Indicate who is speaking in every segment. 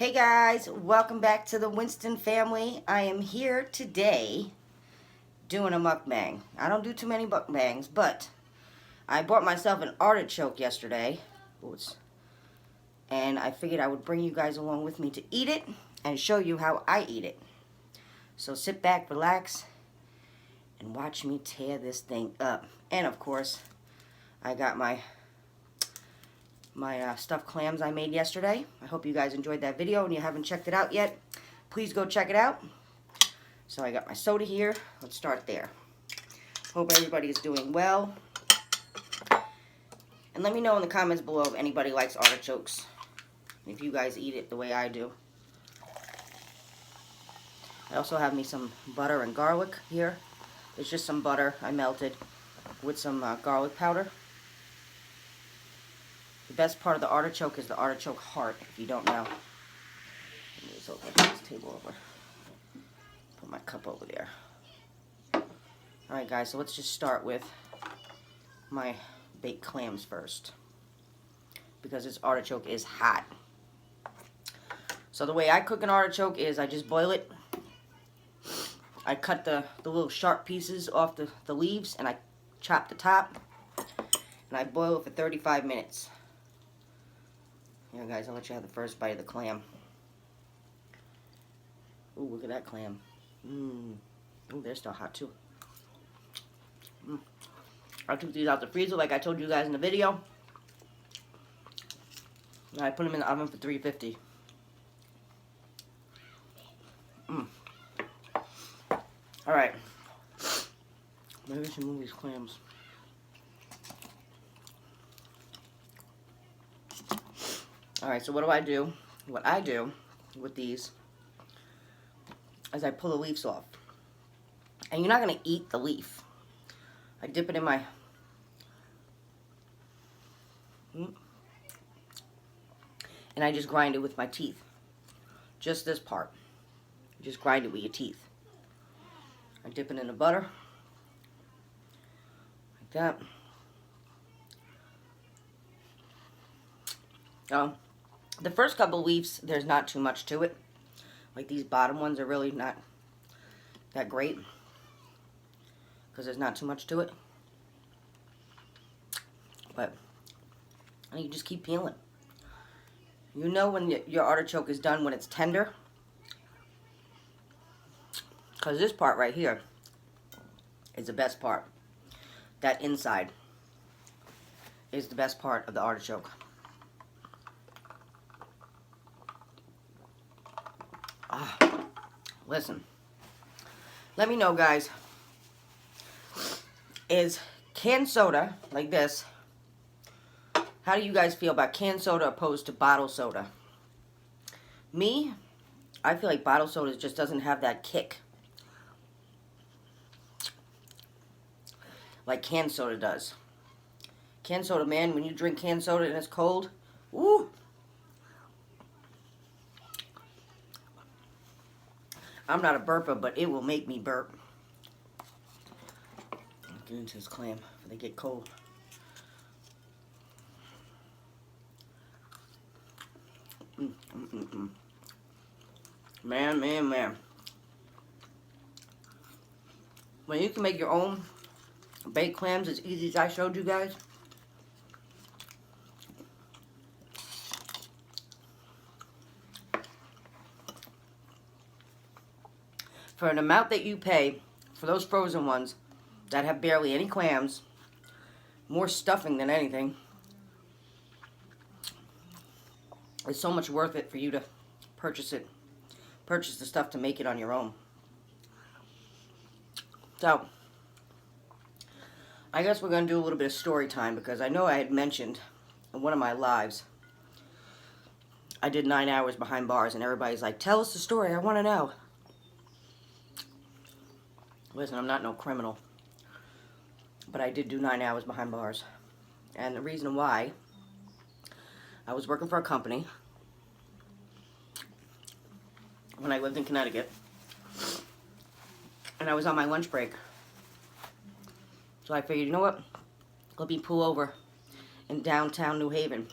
Speaker 1: Hey guys, welcome back to the Winston family. I am here today doing a mukbang. I don't do too many mukbangs, but I bought myself an artichoke yesterday. And I figured I would bring you guys along with me to eat it and show you how I eat it. So sit back, relax, and watch me tear this thing up. And of course, I got my stuffed clams I made yesterday. I hope you guys enjoyed that video, and you haven't checked it out yet, please go check it out. So I got my soda here. Let's start there. Hope everybody is doing well. And let me know in the comments below if anybody likes artichokes, if you guys eat it the way I do. I also have me some butter and garlic here. It's just some butter I melted with some garlic powder. The best part of the artichoke is the artichoke heart, if you don't know. Let me just open this table over. Put my cup over there. Alright guys, so let's just start with my baked clams first, because this artichoke is hot. So the way I cook an artichoke is I just boil it. I cut the little sharp pieces off the leaves, and I chop the top, and I boil it for 35 minutes. Yeah, guys, I'll let you have the first bite of the clam. Ooh, look at that clam. Ooh, they're still hot too. I took these out the freezer like I told you guys in the video. And I put them in the oven for 350. Alright. Maybe we should move these clams. Alright, so what do? What I do with these is I pull the leaves off. And you're not going to eat the leaf. I dip it in my... And I just grind it with my teeth. Just this part. You just grind it with your teeth. I dip it in the butter. Like that. The first couple leaves, there's not too much to it. Like these bottom ones are really not that great, because there's not too much to it. But you just keep peeling. You know when your artichoke is done when it's tender, because this part right here is the best part. That inside is the best part of the artichoke. Listen, let me know, guys, is canned soda like this, how do you guys feel about canned soda opposed to bottled soda? Me, I feel like bottled soda just doesn't have that kick like canned soda does. Canned soda, man, when you drink canned soda and it's cold, woo! I'm not a burper, but it will make me burp. Get into this clam before they get cold. Man, man, man. When you can make your own baked clams as easy as I showed you guys, for an amount that you pay for those frozen ones that have barely any clams, more stuffing than anything, it's so much worth it for you to purchase the stuff to make it on your own. So, I guess we're going to do a little bit of story time, because I know I had mentioned in one of my lives, I did 9 hours behind bars, and everybody's like, tell us the story, I want to know. Listen, I'm not no criminal, but I did do 9 hours behind bars. And the reason why, I was working for a company when I lived in Connecticut, and I was on my lunch break. So I figured, you know what, let me pull over in downtown New Haven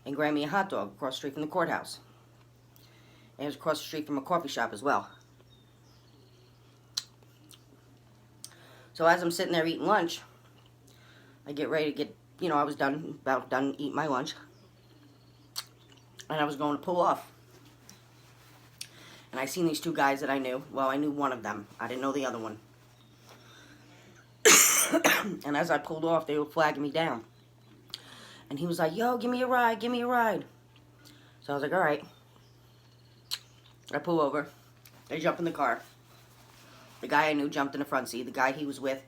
Speaker 1: and grab me a hot dog across the street from the courthouse. And it was across the street from a coffee shop as well. So as I'm sitting there eating lunch, I get ready to get, I was about done eating my lunch. And I was going to pull off. And I seen these two guys that I knew. Well, I knew one of them. I didn't know the other one. And as I pulled off, they were flagging me down. And he was like, yo, give me a ride, give me a ride. So I was like, all right. I pull over. They jump in the car. The guy I knew jumped in the front seat. The guy he was with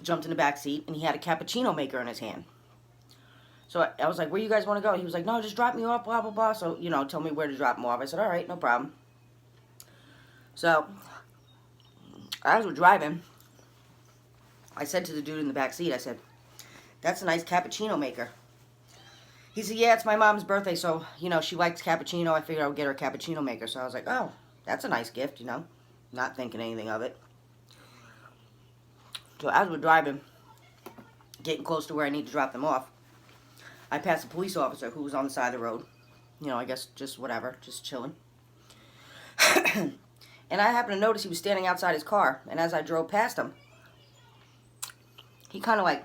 Speaker 1: jumped in the back seat, and he had a cappuccino maker in his hand. So I was like, where you guys want to go? He was like, no, just drop me off, blah, blah, blah. So, tell me where to drop him off. I said, all right, no problem. So, as we're driving, I said to the dude in the back seat, I said, that's a nice cappuccino maker. He said, yeah, it's my mom's birthday, so, she likes cappuccino. I figured I would get her a cappuccino maker. So I was like, oh, that's a nice gift, not thinking anything of it. So as we're driving, getting close to where I need to drop them off, I passed a police officer who was on the side of the road. I guess just whatever, just chilling. And I happened to notice he was standing outside his car. And as I drove past him, he kind of like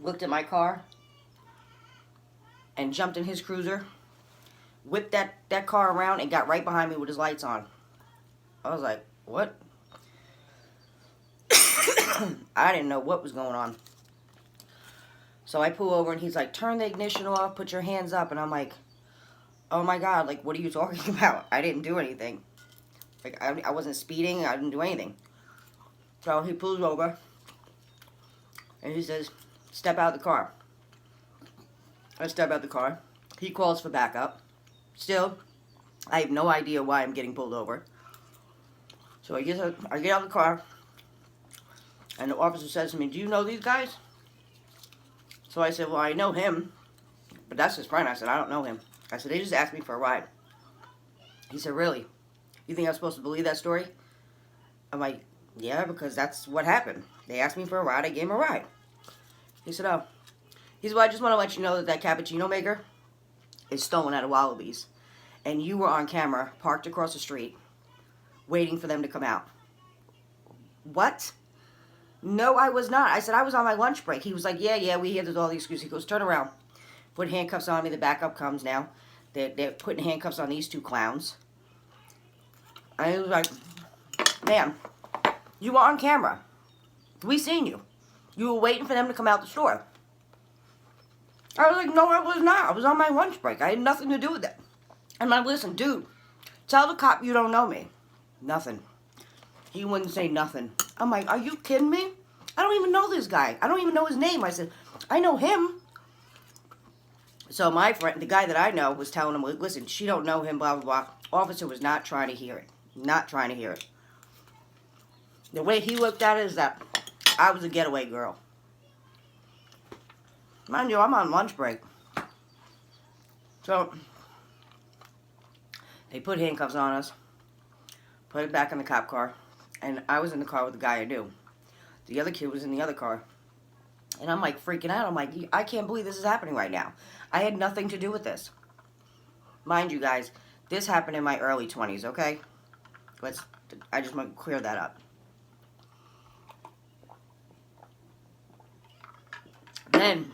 Speaker 1: looked at my car and jumped in his cruiser, whipped that car around, and got right behind me with his lights on. I was like, what? I didn't know what was going on. So I pull over, and he's like, turn the ignition off, put your hands up. And I'm like, oh my God, like, what are you talking about? I didn't do anything. Like, I wasn't speeding. I didn't do anything. So he pulls over, and he says, step out of the car. I step out of the car. He calls for backup. Still, I have no idea why I'm getting pulled over. So I get out of the car, and the officer says to me, do you know these guys? So I said, well, I know him, but that's his friend. I said, I don't know him. I said, they just asked me for a ride. He said, really? You think I'm supposed to believe that story? I'm like, yeah, because that's what happened. They asked me for a ride. I gave him a ride. He said, oh. He said, well, I just want to let you know that cappuccino maker is stolen out of Wallabies. And you were on camera, parked across the street, waiting for them to come out. What? No, I was not. I said, I was on my lunch break. He was like, yeah, we hear there's all these excuses. He goes, turn around. Put handcuffs on me. The backup comes now. They're putting handcuffs on these two clowns. I was like, ma'am, you were on camera. We seen you. You were waiting for them to come out the store. I was like, no, I was not. I was on my lunch break. I had nothing to do with that. I'm like, listen, dude, tell the cop you don't know me. Nothing. He wouldn't say nothing. I'm like, are you kidding me? I don't even know this guy. I don't even know his name. I said, I know him. So my friend, the guy that I know, was telling him, listen, she don't know him, blah, blah, blah. Officer was not trying to hear it. Not trying to hear it. The way he looked at it is that I was a getaway girl. Mind you, I'm on lunch break. So, they put handcuffs on us, put it back in the cop car, and I was in the car with the guy I knew. The other kid was in the other car. And I'm like freaking out. I'm like, I can't believe this is happening right now. I had nothing to do with this. Mind you guys, this happened in my early 20s, okay? I just want to clear that up. Then,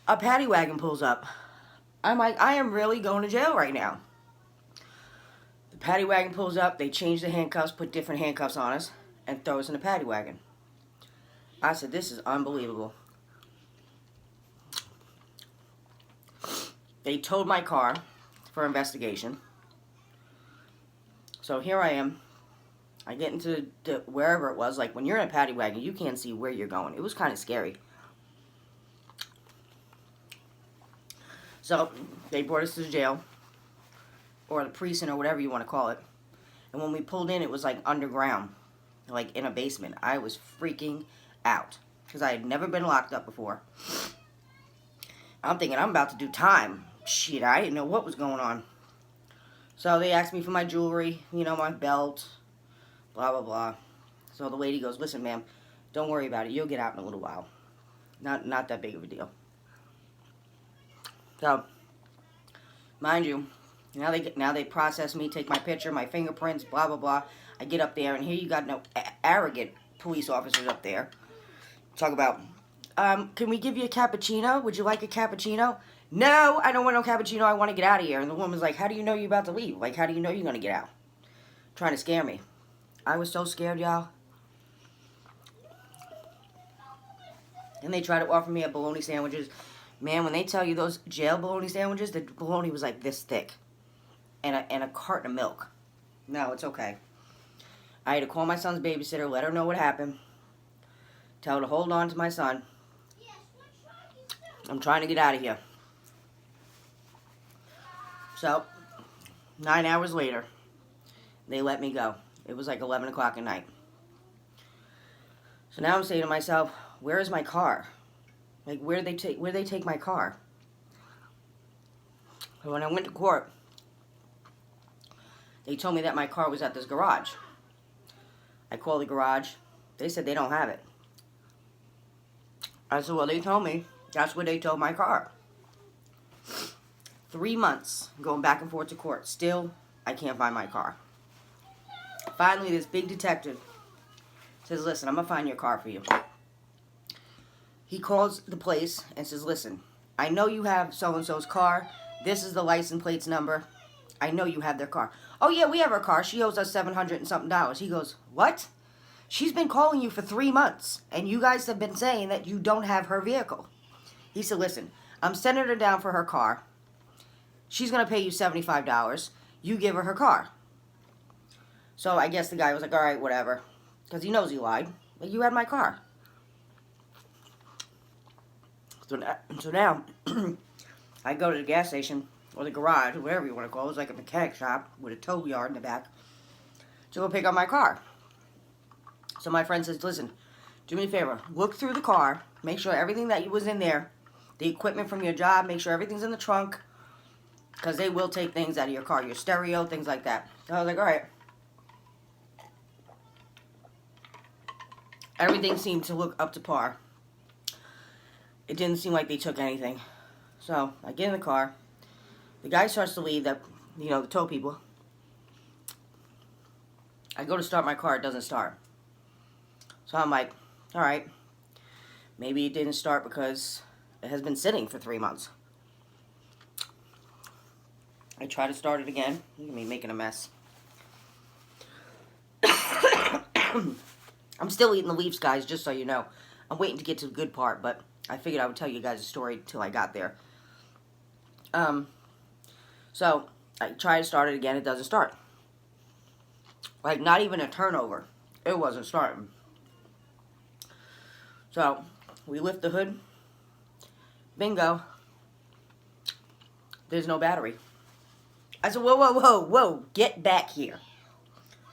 Speaker 1: a paddy wagon pulls up. I'm like, I am really going to jail right now. The paddy wagon pulls up. They change the handcuffs, put different handcuffs on us, and throw us in the paddy wagon. I said, this is unbelievable. They towed my car for investigation. So here I am. I get into wherever it was. Like, when you're in a paddy wagon, you can't see where you're going. It was kind of scary. So, they brought us to the jail. Or the precinct, or whatever you want to call it. And when we pulled in, it was like underground. Like in a basement. I was freaking out. Because I had never been locked up before. I'm thinking, I'm about to do time. Shit, I didn't know what was going on. So they asked me for my jewelry, my belt, blah, blah, blah. So the lady goes, listen, ma'am, don't worry about it. You'll get out in a little while. Not that big of a deal. So, mind you, Now they process me, take my picture, my fingerprints, blah, blah, blah. I get up there, and here you got no arrogant police officers up there. Talk about, can we give you a cappuccino? Would you like a cappuccino? No, I don't want no cappuccino. I want to get out of here. And the woman's like, how do you know you're about to leave? Like, how do you know you're going to get out? Trying to scare me. I was so scared, y'all. And they tried to offer me a bologna sandwiches. Man, when they tell you those jail bologna sandwiches, the bologna was like this thick. And a carton of milk. No, it's okay. I had to call my son's babysitter, let her know what happened. Tell her to hold on to my son. I'm trying to get out of here. So, 9 hours later, they let me go. It was like 11 o'clock at night. So now I'm saying to myself, where is my car? Like, where they take my car? So when I went to court, they told me that my car was at this garage. I called the garage. They said they don't have it. I said, well, they told me that's where they towed my car. 3 months going back and forth to court. Still, I can't find my car. Finally, this big detective says, listen, I'm going to find your car for you. He calls the place and says, listen, I know you have so-and-so's car. This is the license plates number. I know you have their car. Oh, yeah, we have her car. She owes us $700 and something. He goes, what? She's been calling you for 3 months, and you guys have been saying that you don't have her vehicle. He said, listen, I'm sending her down for her car. She's going to pay you $75. You give her car. So I guess the guy was like, all right, whatever. Because he knows he lied. Like, you had my car. So now, I go to the gas station, or the garage, or whatever you want to call it. It's like a mechanic shop with a tow yard in the back, to go pick up my car. So my friend says, listen, do me a favor. Look through the car. Make sure everything that was in there, the equipment from your job, make sure everything's in the trunk. Because they will take things out of your car, your stereo, things like that. So I was like, all right. Everything seemed to look up to par. It didn't seem like they took anything. So I get in the car. The guy starts to leave, the tow people. I go to start my car, it doesn't start. So I'm like, all right. Maybe it didn't start because it has been sitting for 3 months. I try to start it again. Look at me making a mess. I'm still eating the leaves, guys, just so you know. I'm waiting to get to the good part, but I figured I would tell you guys a story till I got there. So I try to start it again. It doesn't start. Like, not even a turnover. It wasn't starting. So we lift the hood. Bingo. There's no battery. I said, whoa, whoa, whoa, whoa. Get back here.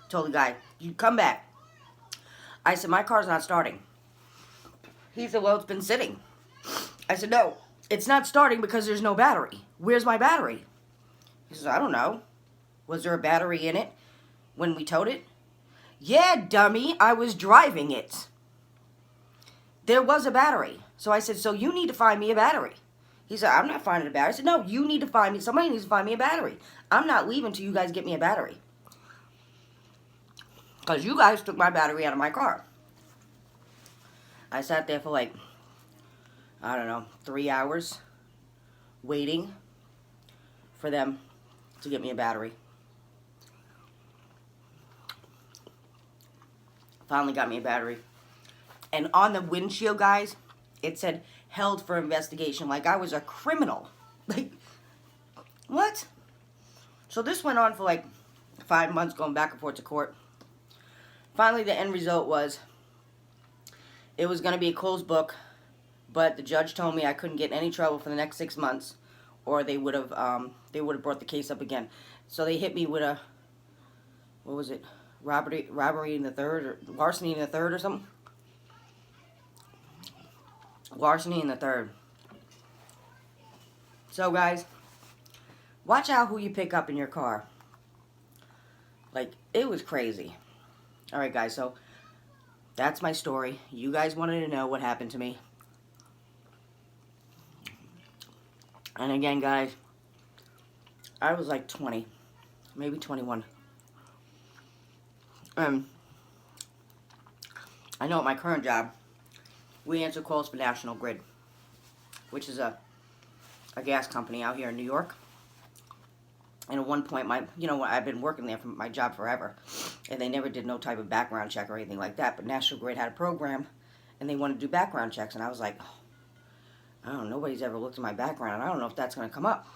Speaker 1: Told the guy, you come back. I said, my car's not starting. He said, well, it's been sitting. I said, no, it's not starting because there's no battery. Where's my battery? He says, I don't know. Was there a battery in it when we towed it? Yeah, dummy, I was driving it. There was a battery. So I said, so you need to find me a battery. He said, I'm not finding a battery. I said, no, you need to find me, somebody needs to find me a battery. I'm not leaving till you guys get me a battery. Because you guys took my battery out of my car. I sat there for like, I don't know, 3 hours waiting for them to get me a battery. Finally got me a battery. And on the windshield, guys, it said held for investigation, like I was a criminal. Like, what? So this went on for like 5 months, going back and forth to court. Finally, the end result was it was going to be a closed book, but the judge told me I couldn't get in any trouble for the next 6 months, or they would have brought the case up again. So they hit me with a, what was it, robbery in the third, or larceny in the third, or something. Larceny in the third. So guys, watch out who you pick up in your car. Like, it was crazy. Alright guys, so that's my story. You guys wanted to know what happened to me. And again, guys, I was like 20, maybe 21. I know at my current job, we answer calls for National Grid, which is a gas company out here in New York. And at one point, I've been working there for my job forever, and they never did no type of background check or anything like that. But National Grid had a program, and they wanted to do background checks, and I was like, oh, I don't know, nobody's ever looked at my background, and I don't know if that's going to come up.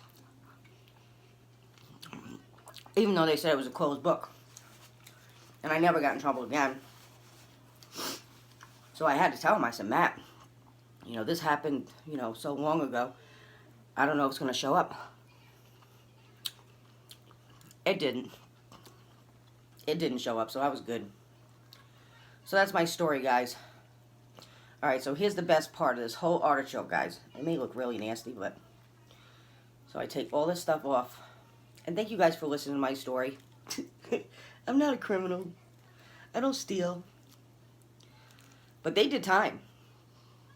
Speaker 1: Even though they said it was a closed book. And I never got in trouble again. So I had to tell him, I said, Matt, this happened, so long ago. I don't know if it's going to show up. It didn't. It didn't show up, so I was good. So that's my story, guys. Alright, so here's the best part of this whole artichoke, guys. It may look really nasty, but... So I take all this stuff off. And thank you guys for listening to my story. I'm not a criminal. I don't steal. But they did time.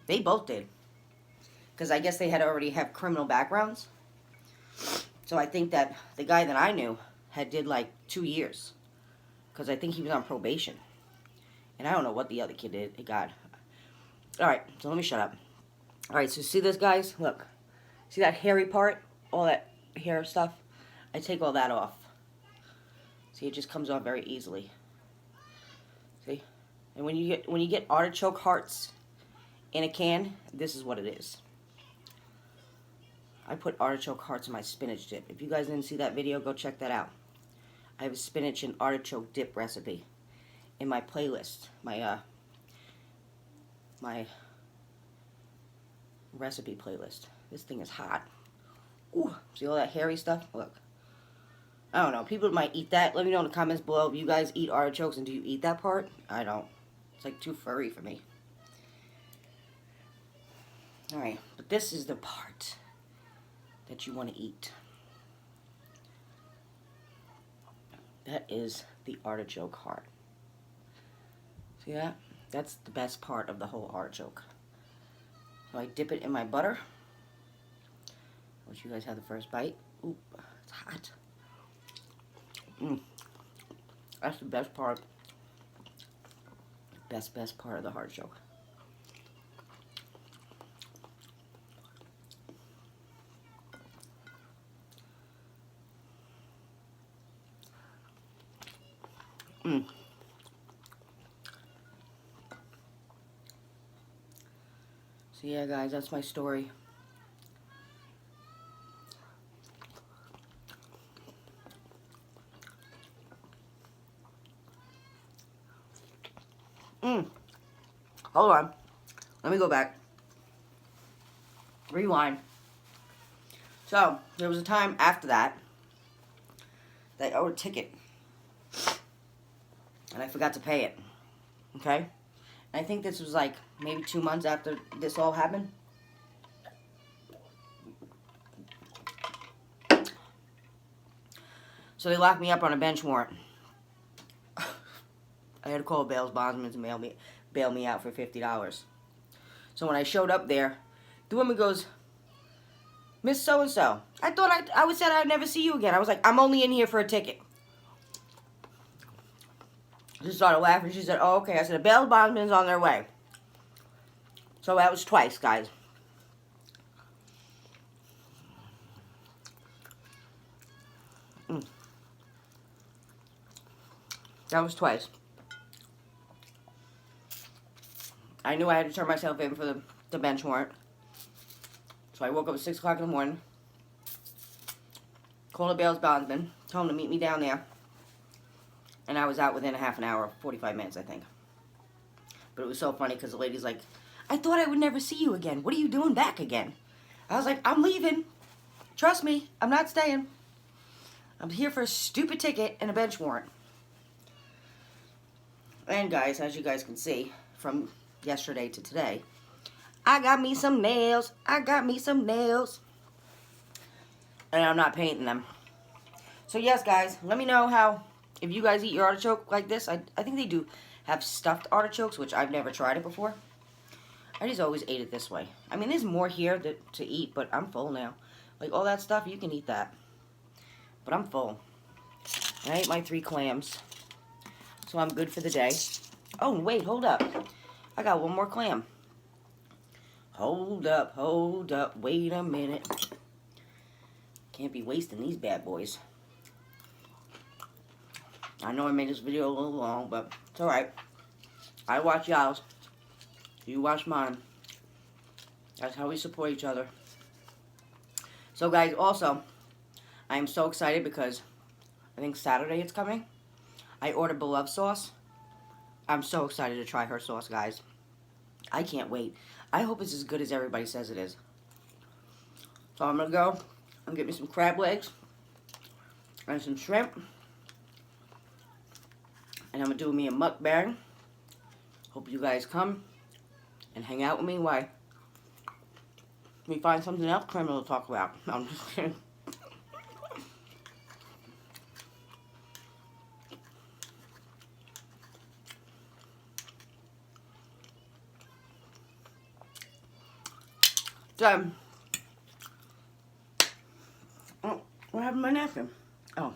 Speaker 1: They both did. Because I guess they had already have criminal backgrounds. So I think that the guy that I knew did like 2 years. Because I think he was on probation. And I don't know what the other kid did. God. Alright, so let me shut up. Alright, so see this, guys? Look. See that hairy part? All that hair stuff? I take all that off. See, it just comes off very easily. See? And when you get artichoke hearts in a can, this is what it is. I put artichoke hearts in my spinach dip. If you guys didn't see that video, go check that out. I have a spinach and artichoke dip recipe in my playlist. My recipe playlist. This thing is hot. Ooh, see all that hairy stuff? Look. I don't know. People might eat that. Let me know in the comments below if you guys eat artichokes and do you eat that part? I don't. It's like too furry for me. Alright, but this is the part that you want to eat. That is the artichoke heart. See that? That's the best part of the whole artichoke. So I dip it in my butter. Let you guys have the first bite. Ooh, it's hot. That's the best part. Best part of the artichoke. So yeah, guys, that's my story. Hold on. Let me go back. Rewind. So, there was a time after that I owed a ticket. And I forgot to pay it. Okay? And I think this was like maybe 2 months after this all happened. So they locked me up on a bench warrant. I had to call bail bondsman to bail me out for $50. So when I showed up there, the woman goes, Miss So-and-so, I thought I said I'd never see you again. I was like, I'm only in here for a ticket. She started laughing. She said, oh, okay. I said, a bail bondsman's on their way. So that was twice, guys. That was twice. I knew I had to turn myself in for the bench warrant. So I woke up at 6 o'clock in the morning. Called a bail bondsman. Told him to meet me down there. And I was out within a half an hour, 45 minutes, I think. But it was so funny because the lady's like, I thought I would never see you again. What are you doing back again? I was like, I'm leaving. Trust me, I'm not staying. I'm here for a stupid ticket and a bench warrant. And guys, as you guys can see, from yesterday to today, I got me some nails. I got me some nails. And I'm not painting them. So yes, guys, let me know how, if you guys eat your artichoke like this. I think they do have stuffed artichokes, which I've never tried it before. I just always ate it this way. I mean, there's more here to eat, but I'm full now. Like, all that stuff, you can eat that. But I'm full. I ate my 3 clams. So I'm good for the day. Oh, wait, hold up. I got one more clam. Hold up, wait a minute. Can't be wasting these bad boys. I know I made this video a little long, but it's alright. I watch y'all's. You watch mine. That's how we support each other. So guys, also, I am so excited because I think Saturday it's coming. I ordered Beloved sauce. I'm so excited to try her sauce, guys. I can't wait. I hope it's as good as everybody says it is. So I'm going to go and get me some crab legs and some shrimp. And I'm going to do me a mukbang. Hope you guys come and hang out with me while we find something else criminal to talk about. No, I'm just kidding. So, oh, what happened to my napkin? Oh.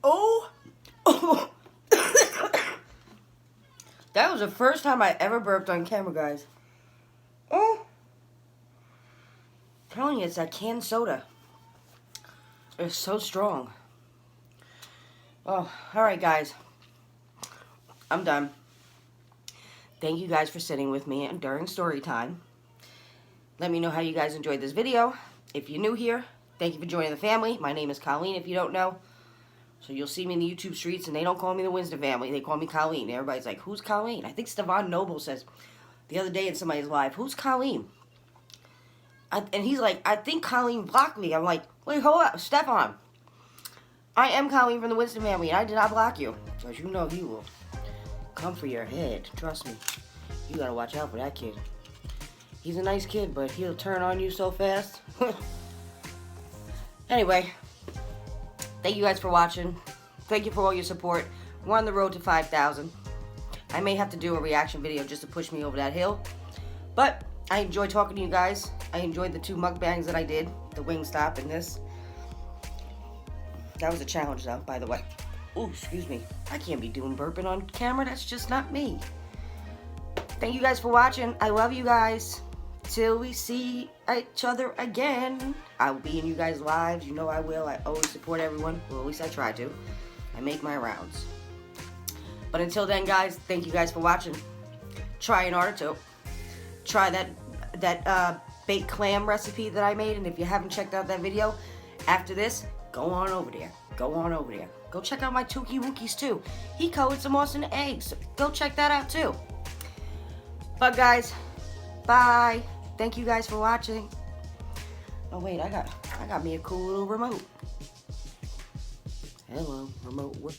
Speaker 1: Oh. That was the first time I ever burped on camera, guys. Oh. I'm telling you, it's that canned soda. It's so strong. Oh, alright guys. I'm done. Thank you guys for sitting with me during story time. Let me know how you guys enjoyed this video. If you're new here, thank you for joining the family. My name is Colleen, if you don't know. So you'll see me in the YouTube streets, and they don't call me the Winston family. They call me Colleen. Everybody's like, who's Colleen? I think Stefan Noble says the other day in somebody's live, who's Colleen? And he's like, I think Colleen blocked me. I'm like, wait, hold up, Stefan. I am Colleen from the Winston family, and I did not block you. Because you know he will come for your head. Trust me. You gotta watch out for that kid. He's a nice kid, but he'll turn on you so fast. Anyway, thank you guys for watching. Thank you for all your support. We're on the road to 5,000. I may have to do a reaction video just to push me over that hill. But I enjoy talking to you guys. I enjoyed the 2 mukbangs that I did. The Wingstop and this. That was a challenge though, by the way. Ooh, excuse me. I can't be doing burping on camera. That's just not me. Thank you guys for watching. I love you guys. Till we see each other again. I will be in you guys' lives. You know I will. I always support everyone. Well, at least I try to. I make my rounds. But until then, guys, thank you guys for watching. Try an artichoke. Try that baked clam recipe that I made. And if you haven't checked out that video, after this, go on over there. Go on over there. Go check out my Tukey Wookies too. He colored some Austin eggs. Go check that out too. But guys, bye. Thank you guys for watching. Oh wait, I got me a cool little remote. Hello, remote. What?